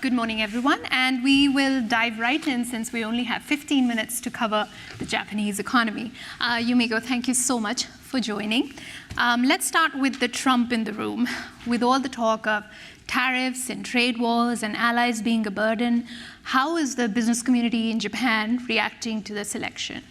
Good morning, everyone. And we will dive right in since we only have 15 minutes to cover the Japanese economy. Yumiko, thank you so much for joining. Let's start with the Trump in the room. With all the talk of tariffs and trade wars and allies being a burden, how is the business community in Japan reacting to this election?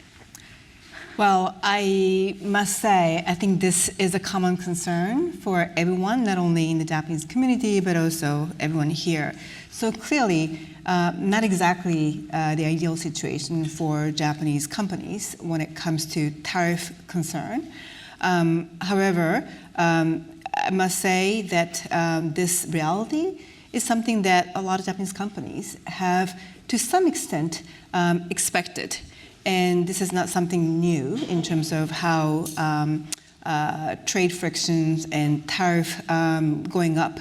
Well, I must say, I think this is a common concern for everyone, not only in the Japanese community, but also everyone here. So clearly, not exactly the ideal situation for Japanese companies when it comes to tariff concern. However, I must say that this reality is something that a lot of Japanese companies have, to some extent, expected. And this is not something new in terms of how trade frictions and tariff going up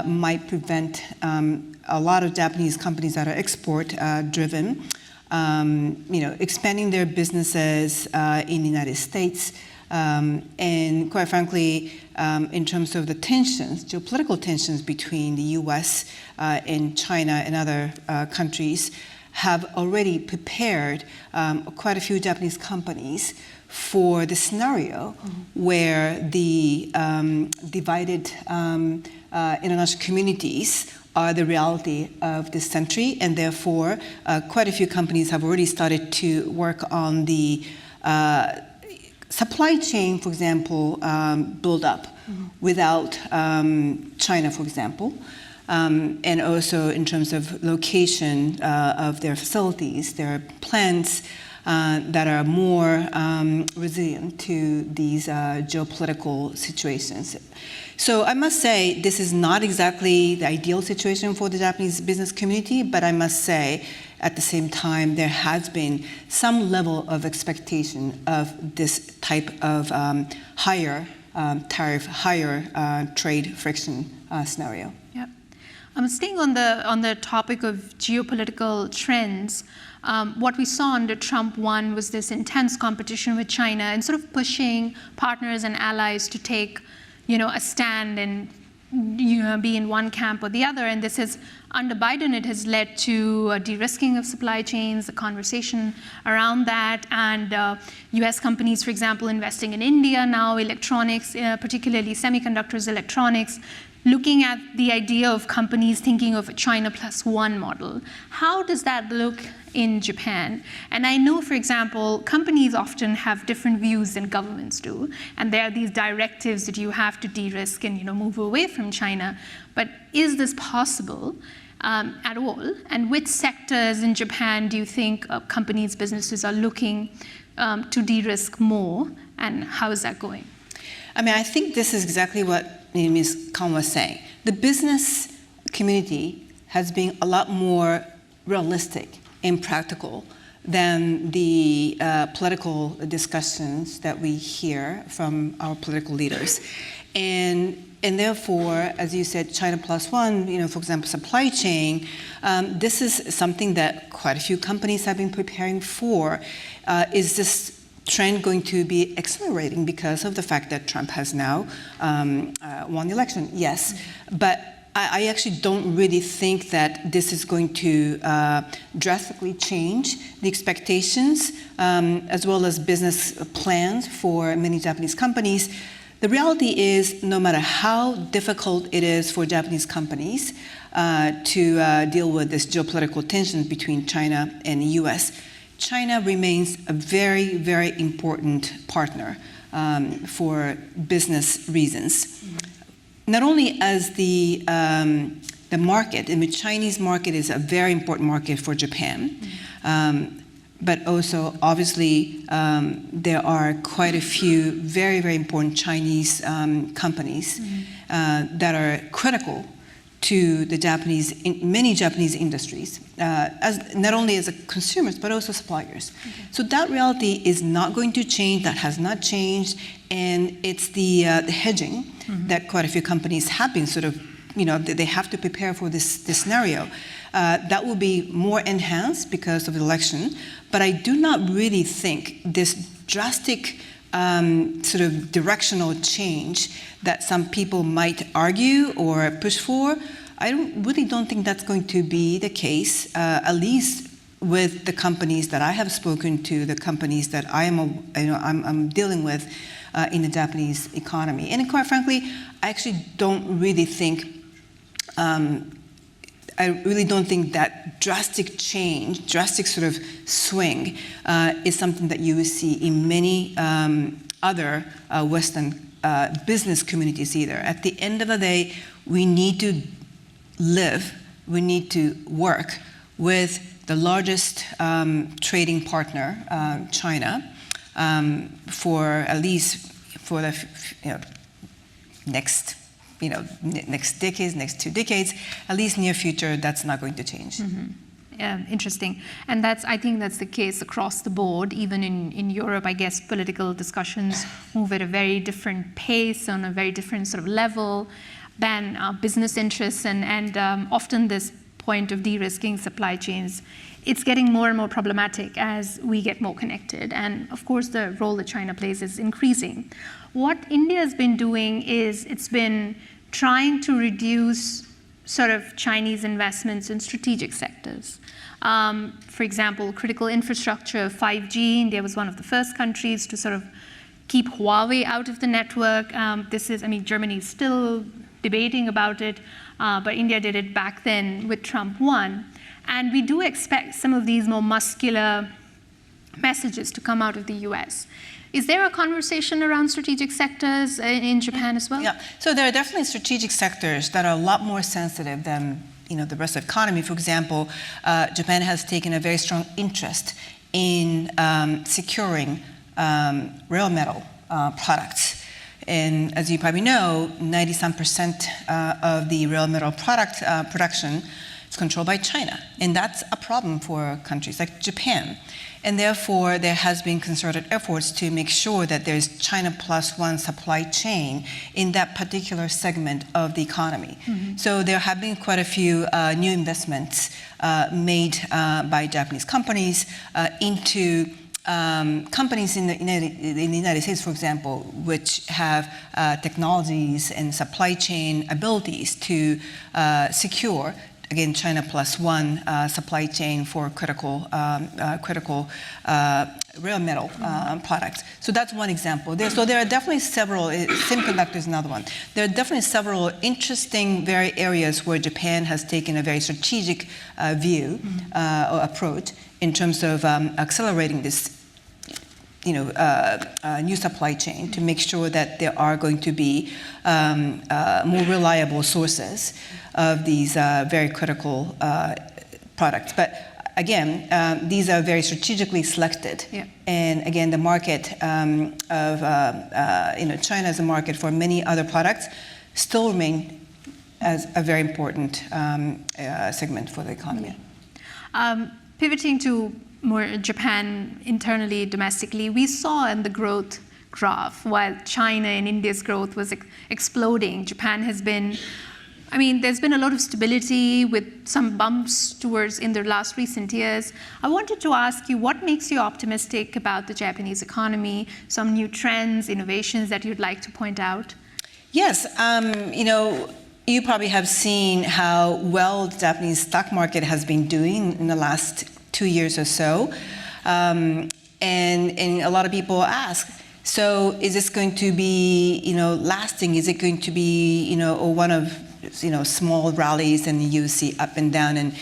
might prevent a lot of Japanese companies that are export-driven, expanding their businesses in the United States. And quite frankly, in terms of the tensions, geopolitical tensions between the US and China and other countries, have already prepared quite a few Japanese companies for the scenario where the divided international communities are the reality of this century, and therefore quite a few companies have already started to work on the supply chain, for example, build up without China, for example. And also in terms of location of their facilities, their plants that are more resilient to these geopolitical situations. So I must say this is not exactly the ideal situation for the Japanese business community, but I must say at the same time there has been some level of expectation of this type of higher tariff, higher trade friction scenario. Yep. Staying on the topic of geopolitical trends, what we saw under Trump 1 was this intense competition with China and sort of pushing partners and allies to take, a stand and be in one camp or the other. And this has, under Biden, it has led to a de-risking of supply chains, a conversation around that, and US companies, for example, investing in India now, electronics, particularly semiconductors, electronics, looking at the idea of companies thinking of a China plus one model. How does that look in Japan? And I know, for example, companies often have different views than governments do, and there are these directives that you have to de-risk and move away from China. But is this possible at all? And which sectors in Japan do you think companies, businesses are looking to de-risk more, and how is that going? I think this is exactly what Ms. Khan was saying. The business community has been a lot more realistic and practical than the political discussions that we hear from our political leaders. And therefore, as you said, China plus one, for example, supply chain, this is something that quite a few companies have been preparing for. Is this trend going to be accelerating because of the fact that Trump has now won the election? Yes, but I actually don't really think that this is going to drastically change the expectations as well as business plans for many Japanese companies. The reality is, no matter how difficult it is for Japanese companies to deal with this geopolitical tension between China and the US, China remains a very, very important partner for business reasons. Not only as the market, the Chinese market is a very important market for Japan, but also obviously there are quite a few very, very important Chinese companies that are critical to the many Japanese industries, as not only as consumers, but also suppliers. Okay. So that reality is not going to change, that has not changed, and it's the hedging that quite a few companies have been sort of, they have to prepare for this scenario. That will be more enhanced because of the election, but I do not really think this drastic sort of directional change that some people might argue or push for really don't think that's going to be the case, at least with the companies that I have spoken to, the companies that I'm dealing with in the Japanese economy. And quite frankly, I actually don't really think that drastic change, drastic sort of swing is something that you will see in many other Western business communities either. At the end of the day, we need to live, we need to work with the largest trading partner, China, for at least for the next decades, next 2 decades, at least near future, that's not going to change. Interesting. And I think that's the case across the board. Even in Europe, I guess political discussions move at a very different pace, on a very different sort of level than business interests. And often this point of de-risking supply chains, it's getting more and more problematic as we get more connected. And of course, the role that China plays is increasing. What India has been doing is it's been trying to reduce sort of Chinese investments in strategic sectors. For example, critical infrastructure, 5G, India was one of the first countries to sort of keep Huawei out of the network. Germany is still debating about it, but India did it back then with Trump 1. And we do expect some of these more muscular messages to come out of the US. Is there a conversation around strategic sectors in Japan as well? Yeah, so there are definitely strategic sectors that are a lot more sensitive than the rest of the economy. For example, Japan has taken a very strong interest in securing rail metal products. And as you probably know, 90-some% of the rail metal product production is controlled by China. And that's a problem for countries like Japan. And therefore, there has been concerted efforts to make sure that there's China plus one supply chain in that particular segment of the economy. So there have been quite a few new investments made by Japanese companies into companies in the United States, for example, which have technologies and supply chain abilities to secure, again, China plus one supply chain for critical rail metal products. So that's one example. So there are definitely several, semiconductor is another one. There are definitely several interesting areas where Japan has taken a very strategic view or approach in terms of accelerating this new supply chain to make sure that there are going to be more reliable sources of these very critical products. But again, these are very strategically selected. Yeah. And again, the market of China as a market for many other products still remain as a very important segment for the economy. Yeah. Pivoting to more Japan internally, domestically, we saw in the growth graph, while China and India's growth was exploding, Japan has been, there's been a lot of stability with some bumps in the last recent years. I wanted to ask you, what makes you optimistic about the Japanese economy, some new trends, innovations that you'd like to point out? Yes, you probably have seen how well the Japanese stock market has been doing in the last 2 years or so. And a lot of people ask, so is this going to be, lasting? Is it going to be, one of, small rallies and you see up and down?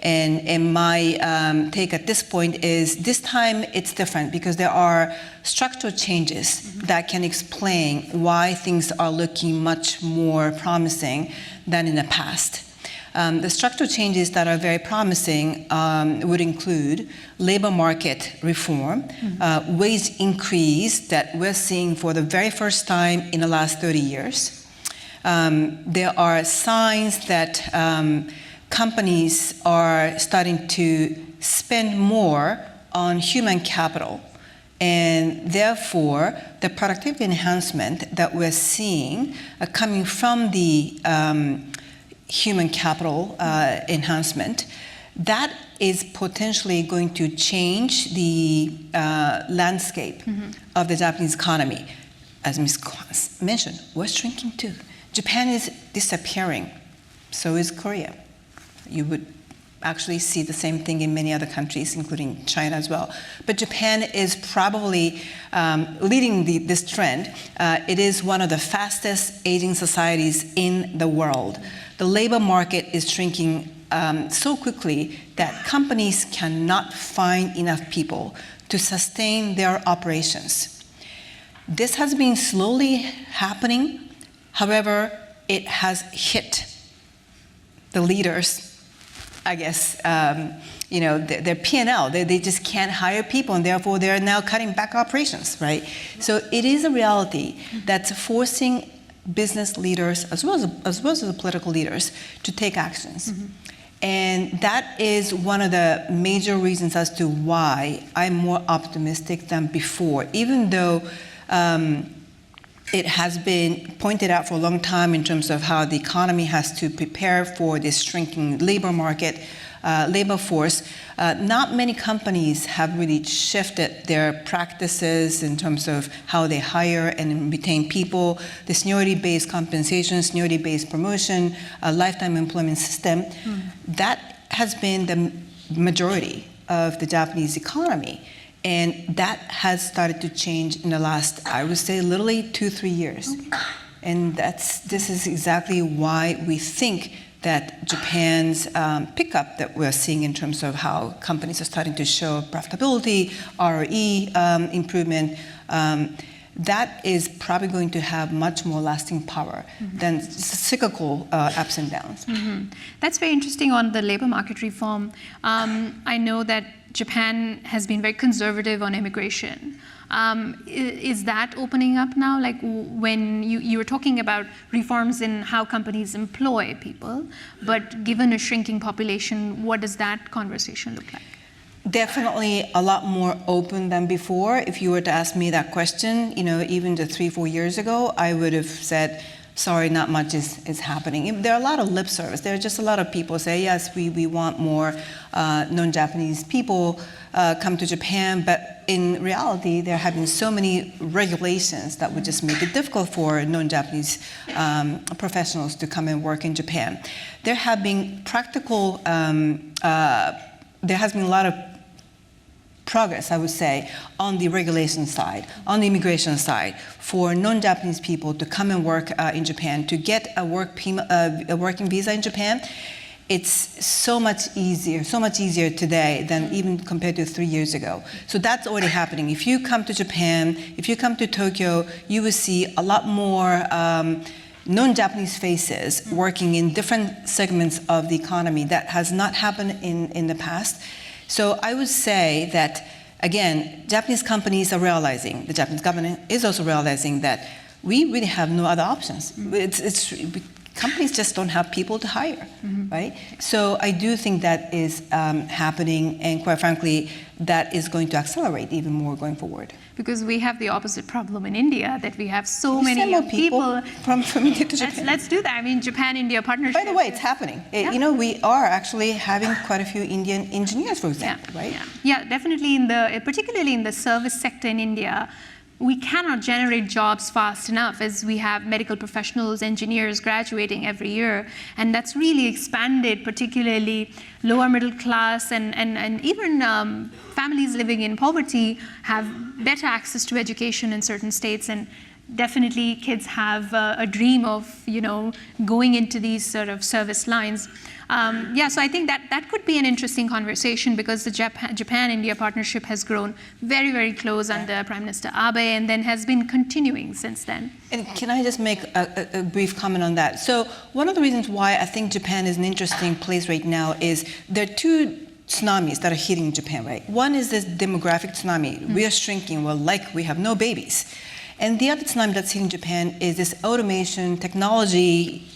And my take at this point is this time it's different because there are structural changes that can explain why things are looking much more promising than in the past. The structural changes that are very promising would include labor market reform, wage increase that we're seeing for the very first time in the last 30 years. There are signs that companies are starting to spend more on human capital, and therefore the productivity enhancement that we're seeing coming from the human capital enhancement, that is potentially going to change the landscape of the Japanese economy. As Ms. Kwan mentioned, we're shrinking too. Japan is disappearing So is Korea. You would actually see the same thing in many other countries, including China as well. But Japan is probably leading this trend. It is one of the fastest aging societies in the world. The labor market is shrinking so quickly that companies cannot find enough people to sustain their operations. This has been slowly happening. However, it has hit the leaders, I guess, their P&L. They just can't hire people, and therefore they're now cutting back operations, right? So it is a reality that's forcing business leaders, as well as the political leaders, to take actions. And that is one of the major reasons as to why I'm more optimistic than before, even though it has been pointed out for a long time in terms of how the economy has to prepare for this shrinking labor market, labor force. Not many companies have really shifted their practices in terms of how they hire and retain people, the seniority-based compensation, seniority-based promotion, lifetime employment system. That has been the majority of the Japanese economy. And that has started to change in the last, I would say, literally 2-3 years. And this is exactly why we think that Japan's pickup that we're seeing in terms of how companies are starting to show profitability, ROE improvement, that is probably going to have much more lasting power than cyclical ups and downs. That's very interesting on the labor market reform. I know that Japan has been very conservative on immigration. Is that opening up now? Like when you were talking about reforms in how companies employ people, but given a shrinking population, what does that conversation look like? Definitely a lot more open than before. If you were to ask me that question, even just 3-4 years ago, I would have said, sorry, not much is happening. There are a lot of lip service. There are just a lot of people say, yes, we want more non-Japanese people come to Japan, but in reality, there have been so many regulations that would just make it difficult for non-Japanese professionals to come and work in Japan. There have been there has been a lot of progress, I would say, on the regulation side, on the immigration side, for non-Japanese people to come and work in Japan, to get a working visa in Japan. It's so much easier today than even compared to 3 years ago. So that's already happening. If you come to Japan, if you come to Tokyo, you will see a lot more non-Japanese faces working in different segments of the economy. That has not happened in the past. So I would say that, again, Japanese companies are realizing, the Japanese government is also realizing that we really have no other options. Companies just don't have people to hire, right? So I do think that is happening, and quite frankly, that is going to accelerate even more going forward. Because we have the opposite problem in India, that we have so many young people from India to Japan. Let's do that. I mean, Japan-India partnership. By the way, it's happening. We are actually having quite a few Indian engineers, for example, right? Yeah, definitely particularly in the service sector in India, we cannot generate jobs fast enough, as we have medical professionals, engineers graduating every year. And that's really expanded, particularly lower middle class and even families living in poverty have better access to education in certain states. And definitely kids have a dream of, going into these sort of service lines. So I think that could be an interesting conversation, because the Japan-India partnership has grown very, very close under Prime Minister Abe, and then has been continuing since then. And can I just make a brief comment on that? So one of the reasons why I think Japan is an interesting place right now is there are two tsunamis that are hitting Japan, right? One is this demographic tsunami. We are shrinking, we have no babies. And the other tsunami that's hitting Japan is this automation, technology,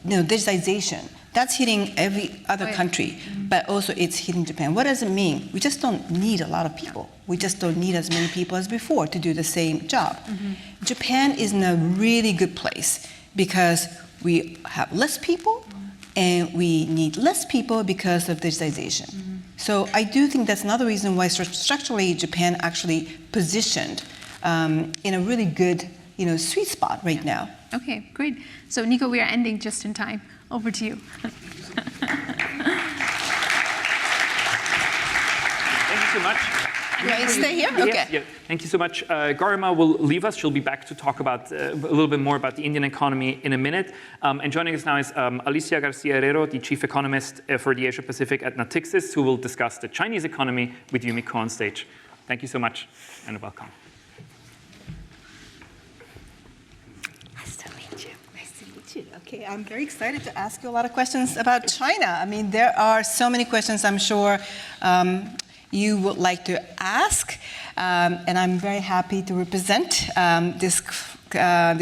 digitization. That's hitting every other country, but also it's hitting Japan. What does it mean? We just don't need a lot of people. We just don't need as many people as before to do the same job. Japan is in a really good place because we have less people and we need less people because of digitization. So I do think that's another reason why structurally Japan actually positioned in a really good sweet spot right now. Okay, great. So Nico, we are ending just in time. Over to you. Thank you so much. Do I stay here? Yes, Okay. yeah. Thank you so much. Garima will leave us. She'll be back to talk about a little bit more about the Indian economy in a minute. And joining us now is Alicia García Herrero, the Chief Economist for the Asia Pacific at Natixis, who will discuss the Chinese economy with Yumiko on stage. Thank you so much and welcome. Nice to meet you. Nice to meet you. Okay, I'm very excited to ask you a lot of questions about China. I mean, there are so many questions I'm sure you would like to ask, and I'm very happy to represent this crowd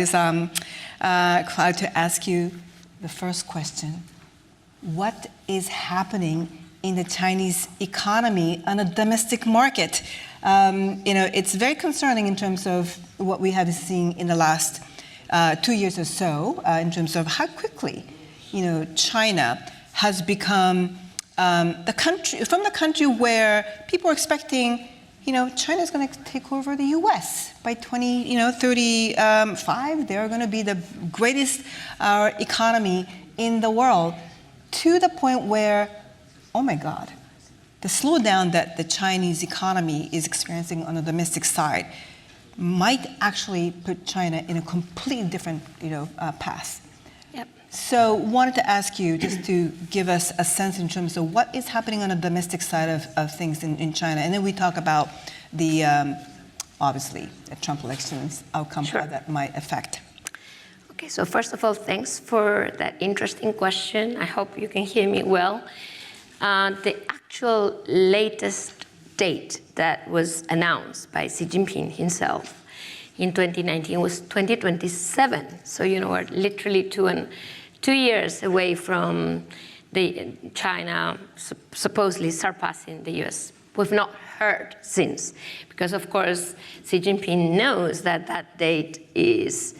to ask you the first question. What is happening in the Chinese economy on a domestic market? It's very concerning in terms of what we have seen in the last 2 years or so, in terms of how quickly, China has become the country where people are expecting, China is going to take over the U.S. by 2035. They're going to be the greatest economy in the world, to the point where, oh my God, the slowdown that the Chinese economy is experiencing on the domestic side might actually put China in a completely different, path. So wanted to ask you just to give us a sense in terms of what is happening on the domestic side of things in China. And then we talk about the, obviously, the Trump elections outcome, Sure. how that might affect. Okay, so first of all, thanks for that interesting question. I hope you can hear me well. The actual latest date that was announced by Xi Jinping himself in 2019 was 2027. So, we're literally 2 years away from China supposedly surpassing the US. We've not heard since, because of course Xi Jinping knows that that date is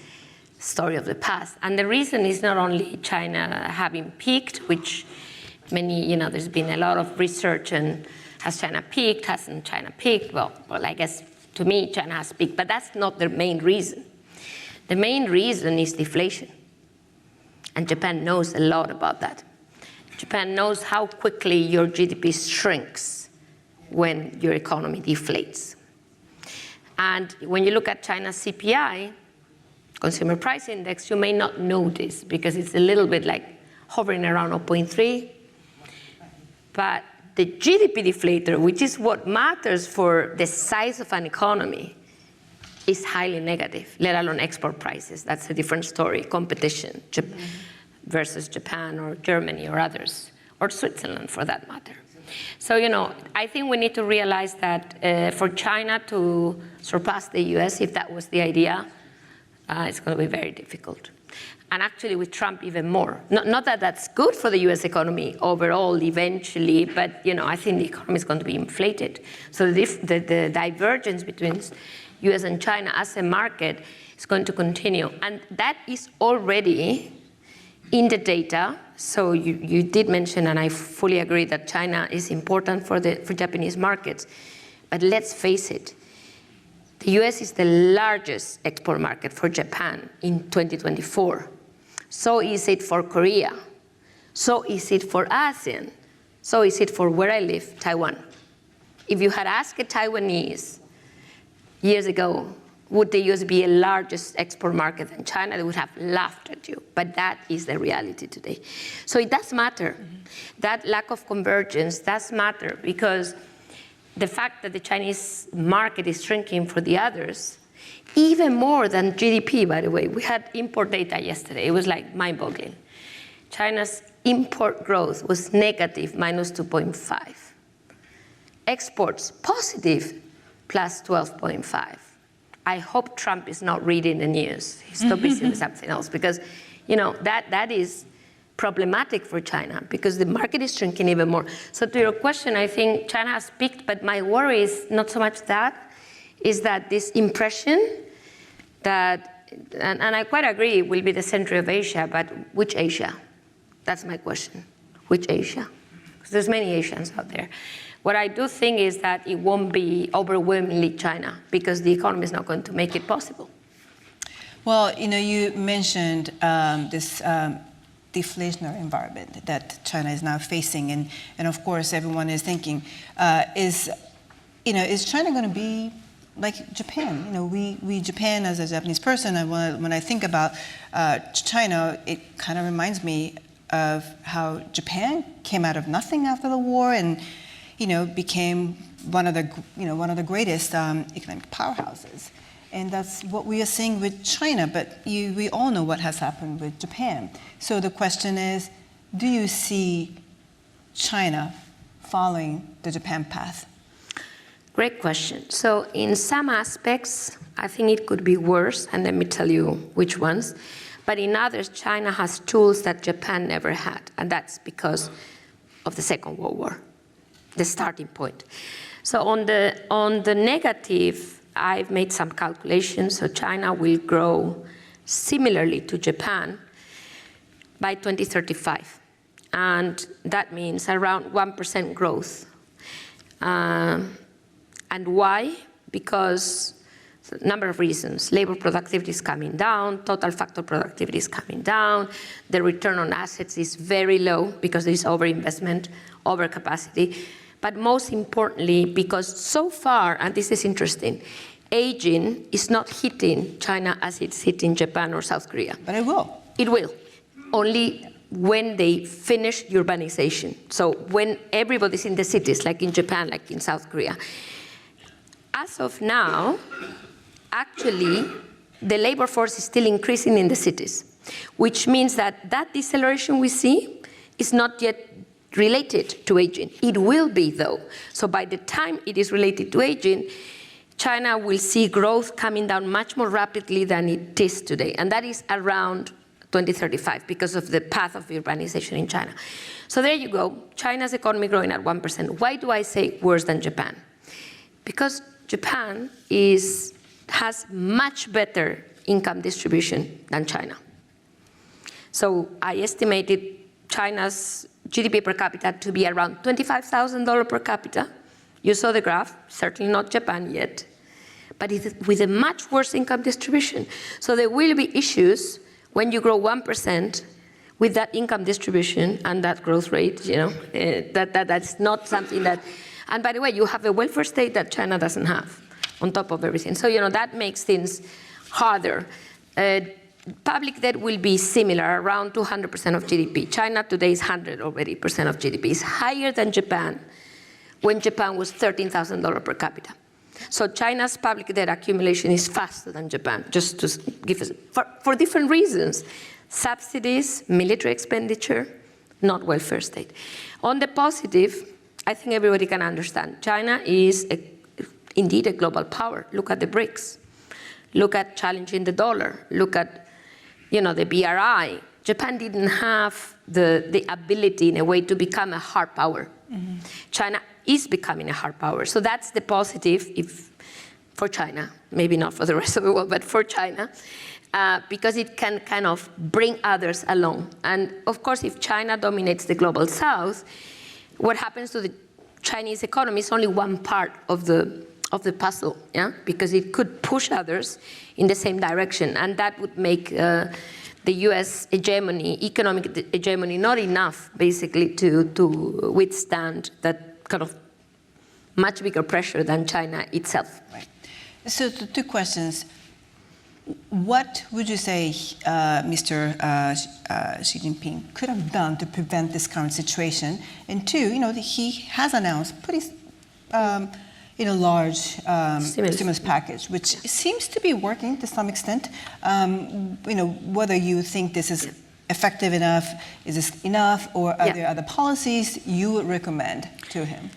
story of the past. And the reason is not only China having peaked, which there's been a lot of research on has China peaked, hasn't China peaked? Well, I guess to me, China has peaked, but that's not the main reason. The main reason is deflation. And Japan knows a lot about that. Japan knows how quickly your GDP shrinks when your economy deflates. And when you look at China's CPI, Consumer Price Index, you may not know this because it's a little bit like hovering around 0.3. But the GDP deflator, which is what matters for the size of an economy, is highly negative, let alone export prices. That's a different story, competition versus Japan or Germany or others, or Switzerland for that matter. So, I think we need to realize that for China to surpass the US, if that was the idea, it's going to be very difficult. And actually with Trump even more. Not that that's good for the US economy overall eventually, but I think the economy is going to be inflated. So the divergence between US and China as a market is going to continue. And that is already in the data. So you did mention, and I fully agree, that China is important for Japanese markets. But let's face it, the US is the largest export market for Japan in 2024. So is it for Korea. So is it for ASEAN. So is it for where I live, Taiwan. If you had asked a Taiwanese years ago, would the US be a largest export market than China, they would have laughed at you. But that is the reality today. So it does matter. That lack of convergence does matter, because the fact that the Chinese market is shrinking for the others, even more than GDP, by the way. We had import data yesterday. It was like mind-boggling. China's import growth was negative, minus 2.5. Exports, positive, plus 12.5. I hope Trump is not reading the news. He's too busy with something else, because that is problematic for China, because the market is shrinking even more. So to your question, I think China has peaked, but my worry is not so much that, is that this impression that, and I quite agree, it will be the center of Asia, but which Asia? That's my question. Which Asia? Because there's many Asians out there. What I do think is that it won't be overwhelmingly China, because the economy is not going to make it possible. Well, you mentioned this deflationary environment that China is now facing. And of course, everyone is thinking, is China going to be like Japan? Japan, as a Japanese person, when I think about China, it kind of reminds me of how Japan came out of nothing after the war and, became one of the greatest economic powerhouses. And that's what we are seeing with China, but we all know what has happened with Japan. So the question is, do you see China following the Japan path? Great question. So in some aspects, I think it could be worse, and let me tell you which ones. But in others, China has tools that Japan never had, and that's because of the Second World War, the starting point. So on the negative, I've made some calculations. So China will grow similarly to Japan by 2035. And that means around 1% growth. And why? Because a number of reasons. Labor productivity is coming down, total factor productivity is coming down, the return on assets is very low because there is overinvestment, overcapacity. But most importantly, because so far, and this is interesting, aging is not hitting China as it's hitting Japan or South Korea. But it will. It will. Only when they finish urbanization. So when everybody's in the cities, like in Japan, like in South Korea. As of now, actually, the labor force is still increasing in the cities, which means that deceleration we see is not yet related to aging. It will be, though. So by the time it is related to aging, China will see growth coming down much more rapidly than it is today. And that is around 2035 because of the path of urbanization in China. So there you go, China's economy growing at 1%. Why do I say worse than Japan? Because Japan has much better income distribution than China. So I estimated China's GDP per capita to be around $25,000 per capita. You saw the graph, certainly not Japan yet, but with a much worse income distribution. So there will be issues when you grow 1% with that income distribution and that growth rate, that's not something that, and by the way, you have a welfare state that China doesn't have on top of everything. So, that makes things harder. Public debt will be similar, around 200% of GDP. China today is 100% already of GDP. It's higher than Japan when Japan was $13,000 per capita. So China's public debt accumulation is faster than Japan, just to give us, for different reasons. Subsidies, military expenditure, not welfare state. On the positive, I think everybody can understand. China is indeed a global power. Look at the BRICS. Look at challenging the dollar. Look at the BRI. Japan didn't have the ability in a way to become a hard power. Mm-hmm. China is becoming a hard power. So that's the positive for China, maybe not for the rest of the world, but for China, because it can kind of bring others along. And of course, if China dominates the global south, what happens to the Chinese economy is only one part of the puzzle, yeah? Because it could push others in the same direction, and that would make the US hegemony, economic hegemony, not enough, basically, to withstand that kind of much bigger pressure than China itself. Right. So the two questions. What would you say Mr. Xi Jinping could have done to prevent this current situation? And two, he has announced pretty large stimulus package, which seems to be working to some extent. Whether you think this is effective enough, is this enough, or are there other policies you would recommend to him?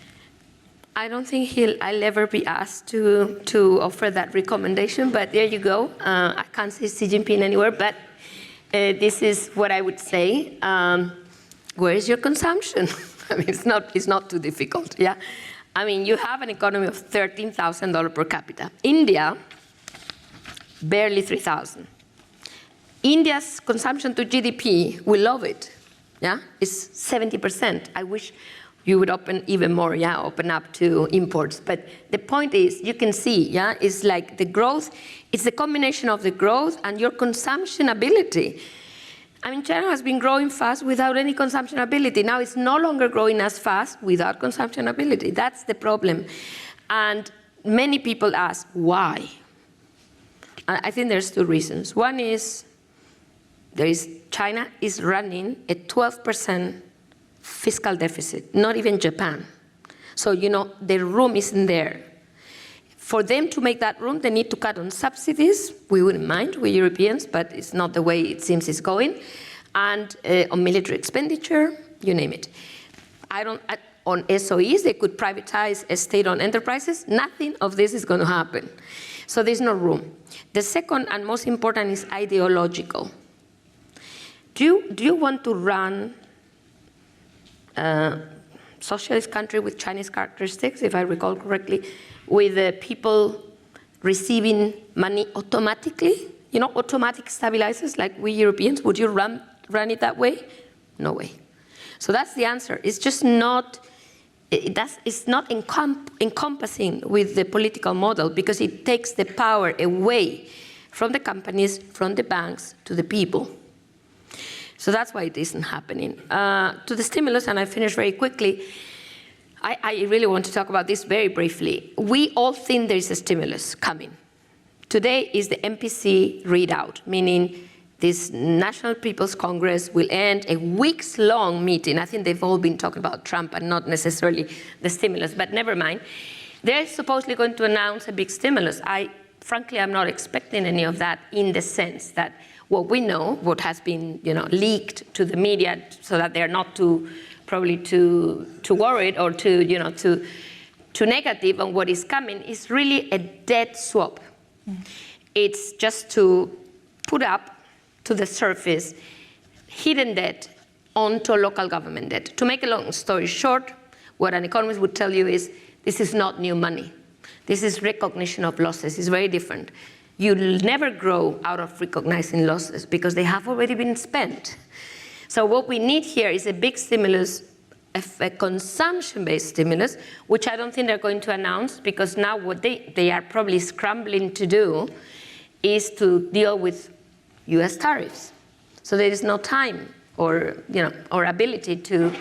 I don't think I'll ever be asked to offer that recommendation, but there you go. I can't see Xi Jinping anywhere, but this is what I would say. Where is your consumption? I mean, it's not too difficult, yeah? I mean, you have an economy of $13,000 per capita. India, barely 3,000. India's consumption to GDP, we love it, yeah? It's 70%. I wish you would open even more, yeah, open up to imports. But the point is, you can see, yeah, it's like the growth, it's the combination of the growth and your consumption ability. I mean, China has been growing fast without any consumption ability. Now it's no longer growing as fast without consumption ability. That's the problem. And many people ask, why? I think there's two reasons. One is, China is running a 12% fiscal deficit, not even Japan. So, the room isn't there. For them to make that room, they need to cut on subsidies. We wouldn't mind, we Europeans, but it's not the way it seems it's going. And on military expenditure, you name it. On SOEs, they could privatize state-owned enterprises. Nothing of this is going to happen. So there's no room. The second and most important is ideological. Do you want to run a socialist country with Chinese characteristics, if I recall correctly, with people receiving money automatically? Automatic stabilizers like we Europeans, would you run it that way? No way. So that's the answer. It's just not, it's not encompassing with the political model because it takes the power away from the companies, from the banks, to the people. So that's why it isn't happening. To the stimulus, and I finish very quickly, I really want to talk about this very briefly. We all think there is a stimulus coming. Today is the MPC readout, meaning this National People's Congress will end a weeks-long meeting. I think they've all been talking about Trump and not necessarily the stimulus, but never mind. They're supposedly going to announce a big stimulus. Frankly, I'm not expecting any of that in the sense that what we know, what has been leaked to the media so that they're not probably too worried or too negative on what is coming, is really a debt swap. It's just to put up to the surface hidden debt onto local government debt. To make a long story short, what an economist would tell you is this is not new money. This is recognition of losses. It's very different. You'll never grow out of recognizing losses because they have already been spent. So what we need here is a big stimulus, a consumption-based stimulus, which I don't think they're going to announce because now what they are probably scrambling to do is to deal with US tariffs. So there is no time or ability to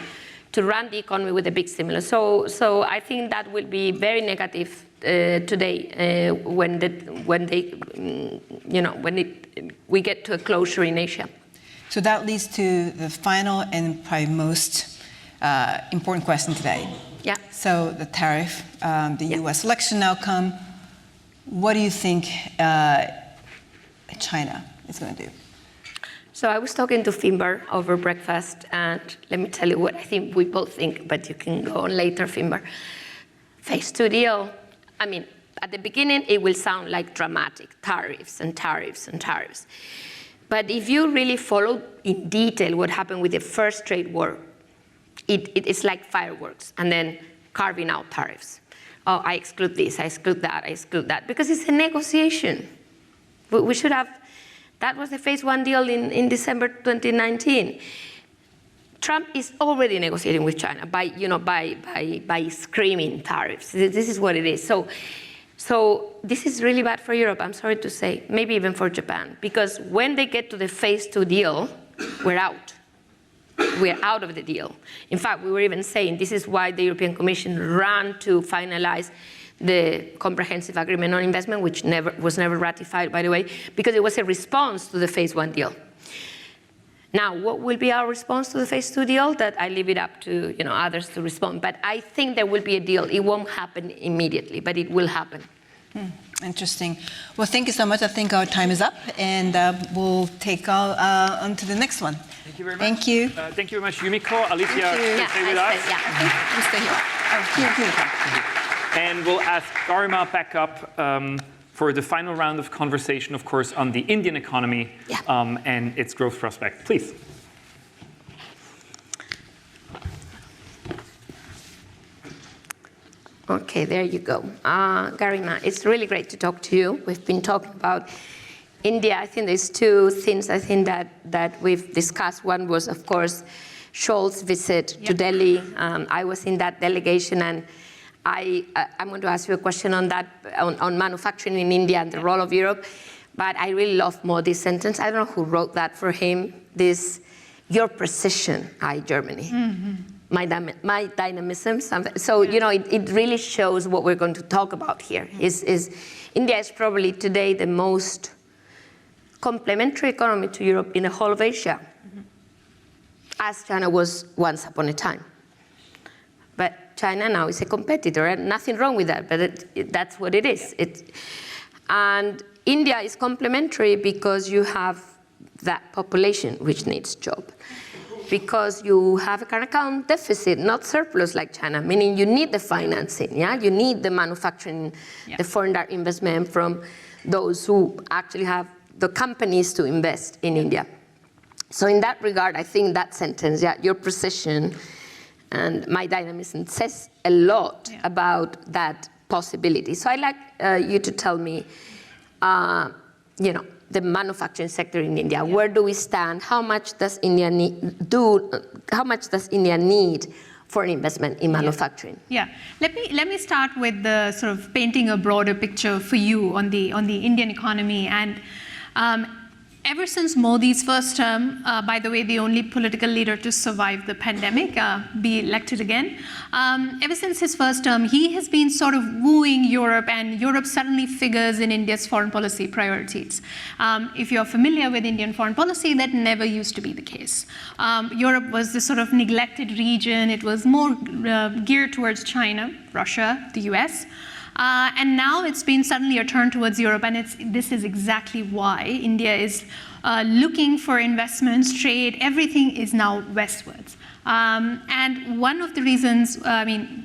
run the economy with a big stimulus. So I think that will be very negative today when we get to a closure in Asia. So that leads to the final and probably most important question today. Yeah. So the tariff, the US election outcome, what do you think China is going to do? So I was talking to Finbar over breakfast, and let me tell you what I think we both think, but you can go on later, Finbar. Phase 2 deal, I mean, at the beginning, it will sound like dramatic, tariffs and tariffs and tariffs. But if you really follow in detail what happened with the first trade war, it's like fireworks, and then carving out tariffs. Oh, I exclude this, I exclude that, I exclude that, because it's a negotiation. We should have, that was the phase 1 deal in December 2019. Trump is already negotiating with China by screaming tariffs. This is what it is. So this is really bad for Europe, I'm sorry to say, maybe even for Japan, because when they get to the phase 2 deal, we're out. We're out of the deal. In fact, we were even saying this is why the European Commission ran to finalize the comprehensive agreement on investment, which was never ratified, by the way, because it was a response to the phase 1 deal. Now, what will be our response to the phase 2 deal? That I leave it up to others to respond. But I think there will be a deal. It won't happen immediately, but it will happen. Interesting. Well, thank you so much. I think our time is up, and we'll take on to the next one. Thank you very much. Thank you. Thank you very much, Yumiko. Alicia, stay with us. You stay here. Oh, here. And we'll ask Garima back up for the final round of conversation, of course, on the Indian economy and its growth prospect. Please. Okay, there you go. Garima, it's really great to talk to you. We've been talking about India. I think there's two things I think that we've discussed. One was, of course, Scholz's visit to Delhi. I was in that delegation, and I'm going to ask you a question on that, on manufacturing in India and the role of Europe. But I really love Modi's sentence. I don't know who wrote that for him. this, your precision, Germany. My dynamism, something. So, it really shows what we're going to talk about here. India is probably today the most complementary economy to Europe in the whole of Asia, as China was once upon a time. But China now is a competitor, and nothing wrong with that, but that's what it is. And India is complementary because you have that population which needs job. Because you have a current account deficit, not surplus like China, meaning you need the financing, You need the manufacturing, the foreign direct investment from those who actually have the companies to invest in India. So in that regard, I think that sentence, your precision and my dynamism says a lot about that possibility. So I'd like you to tell me, the manufacturing sector in India. Where do we stand? How much does India need for an investment in manufacturing? Let me start with the sort of painting a broader picture for you on the Indian economy. And ever since Modi's first term, by the way, the only political leader to survive the pandemic, be elected again, ever since his first term, he has been sort of wooing Europe, and Europe suddenly figures in India's foreign policy priorities. If you're familiar with Indian foreign policy, that never used to be the case. Europe was this sort of neglected region. It was more geared towards China, Russia, the US. And now it's been suddenly a turn towards Europe, and this is exactly why India is looking for investments, trade, everything is now westwards. And one of the reasons,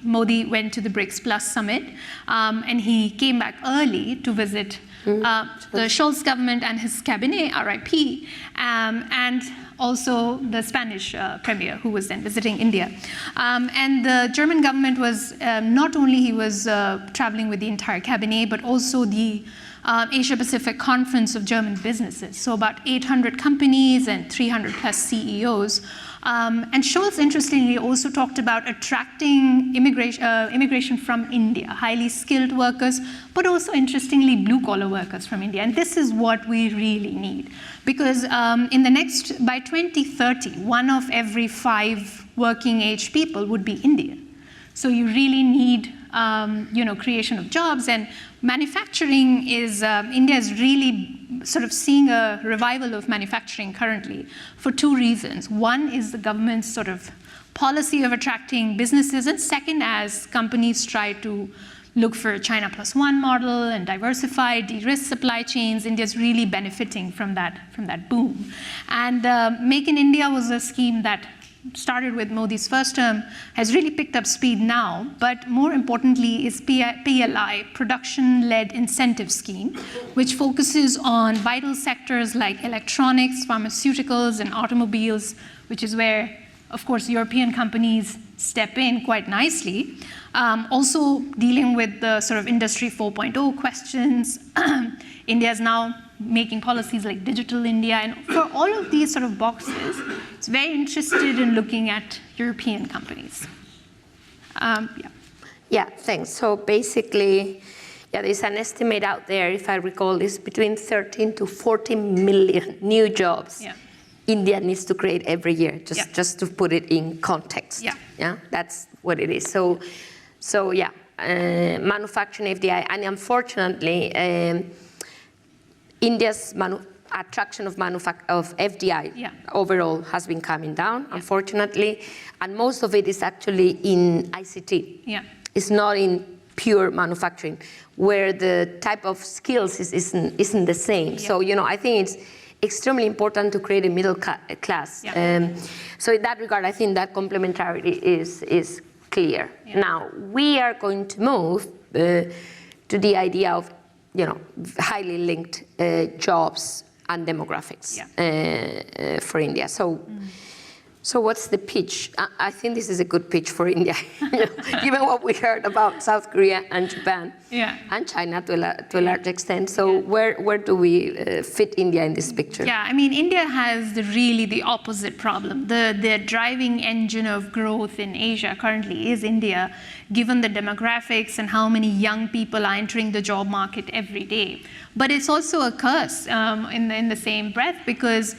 Modi went to the BRICS Plus summit, and he came back early to visit the Scholz government and his cabinet, RIP, and also the Spanish premier, who was then visiting India. And the German government was, not only he was traveling with the entire cabinet, but also the Asia-Pacific Conference of German Businesses. So about 800 companies and 300 plus CEOs. And Scholz, interestingly, also talked about attracting immigration from India, highly skilled workers, but also, interestingly, blue-collar workers from India. And this is what we really need. Because by 2030, 1 of every 5 working-age people would be Indian. So you really need creation of jobs, and manufacturing is, India is really sort of seeing a revival of manufacturing currently for 2 reasons. One is the government's sort of policy of attracting businesses, and second, as companies try to look for a China Plus One model and diversify, de-risk supply chains, India's really benefiting from that boom. And Make in India was a scheme that started with Modi's first term, has really picked up speed now, but more importantly is PLI, Production-Led Incentive Scheme, which focuses on vital sectors like electronics, pharmaceuticals, and automobiles, which is where, of course, European companies step in quite nicely. Also dealing with the sort of Industry 4.0 questions. India is now making policies like Digital India, and for all of these sort of boxes, it's very interested in looking at European companies. Thanks. So basically, there's an estimate out there, if I recall, is between 13 to 14 million new jobs India needs to create every year, just to put it in context. That's what it is. So manufacturing FDI, and unfortunately, India's attraction of FDI overall has been coming down, unfortunately, and most of it is actually in ICT. It's not in pure manufacturing, where the type of skills isn't the same. So I think it's extremely important to create a middle class. So in that regard, I think that complementarity is clear. Now we are going to move to the idea of highly linked jobs and demographics for India. So what's the pitch? I think this is a good pitch for India, given what we heard about South Korea and Japan and China to a large extent. So where do we fit India in this picture? India has really the opposite problem. The driving engine of growth in Asia currently is India, given the demographics and how many young people are entering the job market every day. But it's also a curse in the same breath, because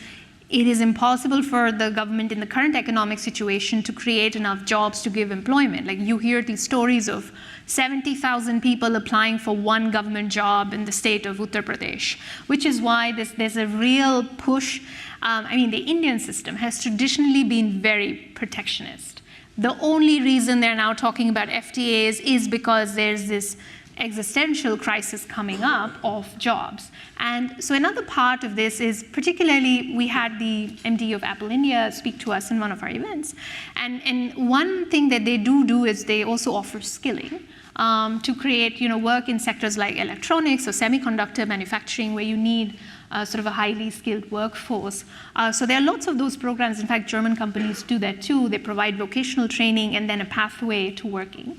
it is impossible for the government in the current economic situation to create enough jobs to give employment. Like you hear these stories of 70,000 people applying for one government job in the state of Uttar Pradesh, which is why there's a real push. I mean, the Indian system has traditionally been very protectionist. The only reason they're now talking about FTAs is because there's this existential crisis coming up of jobs. And so another part of this is, particularly, we had the MD of Apple India speak to us in one of our events. And one thing that they do is they also offer skilling to create work in sectors like electronics or semiconductor manufacturing, where you need sort of a highly skilled workforce. So there are lots of those programs. In fact, German companies do that too. They provide vocational training and then a pathway to working.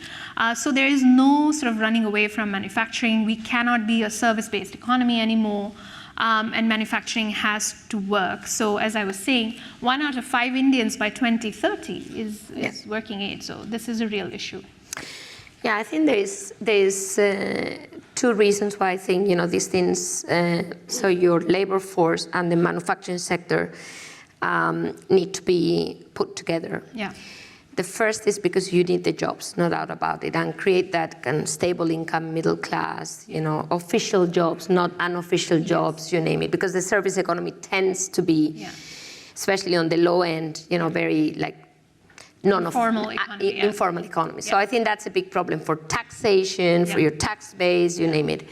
So there is no sort of running away from manufacturing. We cannot be a service-based economy anymore. And manufacturing has to work. So as I was saying, 1 out of 5 Indians by 2030 is working age. So this is a real issue. Yeah, I think there's 2 reasons why I think these things. So your labor force and the manufacturing sector need to be put together. Yeah. The first is because you need the jobs, no doubt about it, and create that kind of stable income, middle class, official jobs, not unofficial jobs, you name it, because the service economy tends to be, especially on the low end, very like informal economy. Informal economy. So I think that's a big problem for taxation, for your tax base, you name it,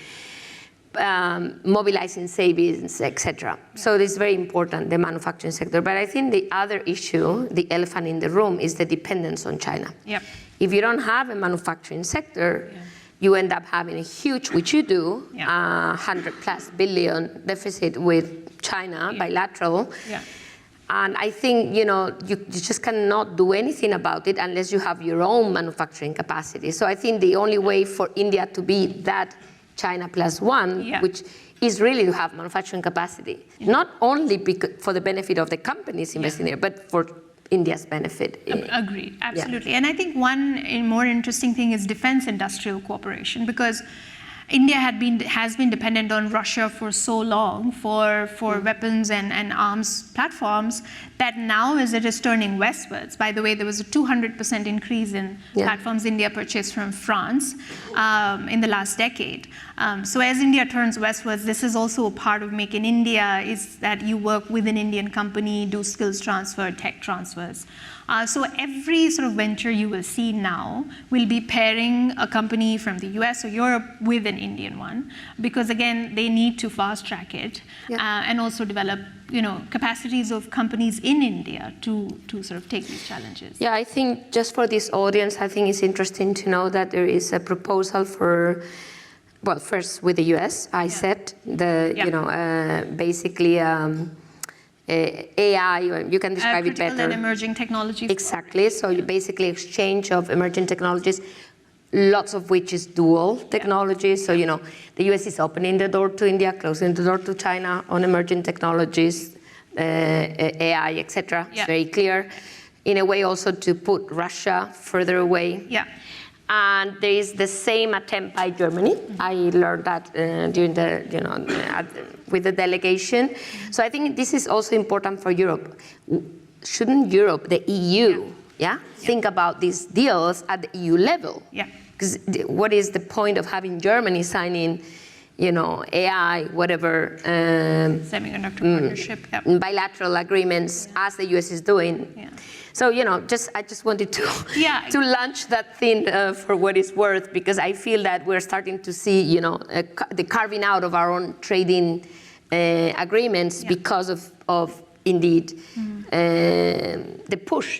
mobilizing savings, etc. So this is very important, the manufacturing sector. But I think the other issue, the elephant in the room, is the dependence on China. Yep. If you don't have a manufacturing sector, you end up having a huge, which you do, 100+ billion deficit with China, bilateral. Yeah. And I think, you just cannot do anything about it unless you have your own manufacturing capacity. So I think the only way for India to be that China +1, which is really to have manufacturing capacity, not only for the benefit of the companies investing there, but for India's benefit. Agreed, absolutely. Yeah. And I think one more interesting thing is defense industrial cooperation, because India has been dependent on Russia for so long for weapons and arms platforms that now as it is turning westwards. By the way, there was a 200% increase in platforms India purchased from France in the last decade. So as India turns westwards, this is also a part of Make in India, is that you work with an Indian company, do skills transfer, tech transfers. So every sort of venture you will see now will be pairing a company from the US or Europe with an Indian one, because again, they need to fast track it and also develop capacities of companies in India to sort of take these challenges. Yeah, I think just for this audience, I think it's interesting to know that there is a proposal for, well, first with the US, I said, basically AI, you can describe it better. Critical and emerging technologies. Exactly, so you basically exchange of emerging technologies, lots of which is dual technology. So, the US is opening the door to India, closing the door to China on emerging technologies, AI, etc. It's very clear. In a way also to put Russia further away. Yeah. And there is the same attempt by Germany. I learned that during with the delegation. So I think this is also important for Europe. Shouldn't Europe, the EU, think about these deals at the EU level? Yeah. Because what is the point of having Germany signing, AI, whatever, semiconductor partnership, bilateral agreements, as the US is doing? Yeah. So, I just wanted to launch that thing for what it's worth, because I feel that we're starting to see, the carving out of our own trading agreements because of indeed, the push,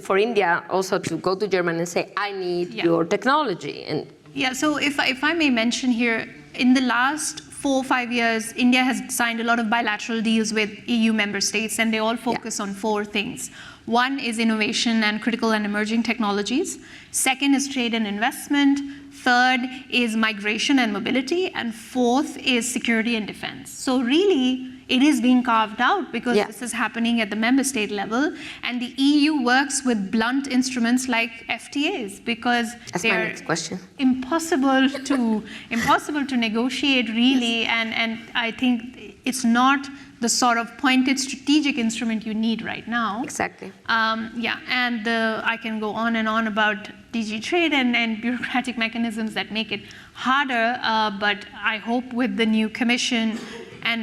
for India also to go to Germany and say, I need your technology. And so if I may mention here, in the last 4 or 5 years, India has signed a lot of bilateral deals with EU member states, and they all focus on 4 things. One is innovation and critical and emerging technologies. Second is trade and investment. Third is migration and mobility. And fourth is security and defense. So really, it is being carved out because this is happening at the member state level. And the EU works with blunt instruments like FTAs, because they're impossible to negotiate really. And I think it's not the sort of pointed strategic instrument you need right now. Exactly. Yeah, and I can go on and on about DG trade and bureaucratic mechanisms that make it harder, but I hope with the new commission and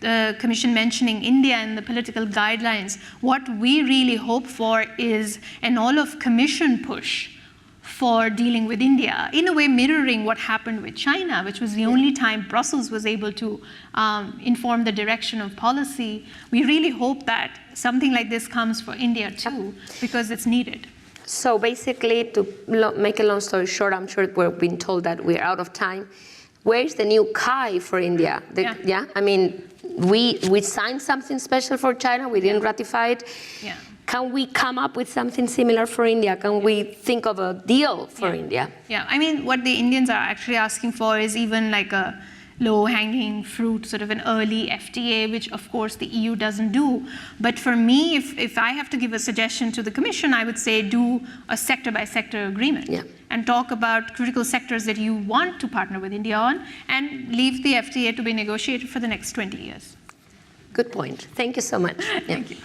the commission mentioning India and the political guidelines, what we really hope for is an all-of commission push for dealing with India, in a way mirroring what happened with China, which was the only time Brussels was able to inform the direction of policy. We really hope that something like this comes for India too, because it's needed. So basically, to make a long story short, I'm sure we're being told that we're out of time. Where's the new CAI for India? I mean, we signed something special for China, we didn't ratify it. Yeah. Can we come up with something similar for India? Can we think of a deal for India? Yeah, I mean, what the Indians are actually asking for is even like a low-hanging fruit, sort of an early FTA, which of course the EU doesn't do. But for me, if I have to give a suggestion to the Commission, I would say do a sector-by-sector agreement and talk about critical sectors that you want to partner with India on and leave the FTA to be negotiated for the next 20 years. Good point. Thank you so much. Thank you.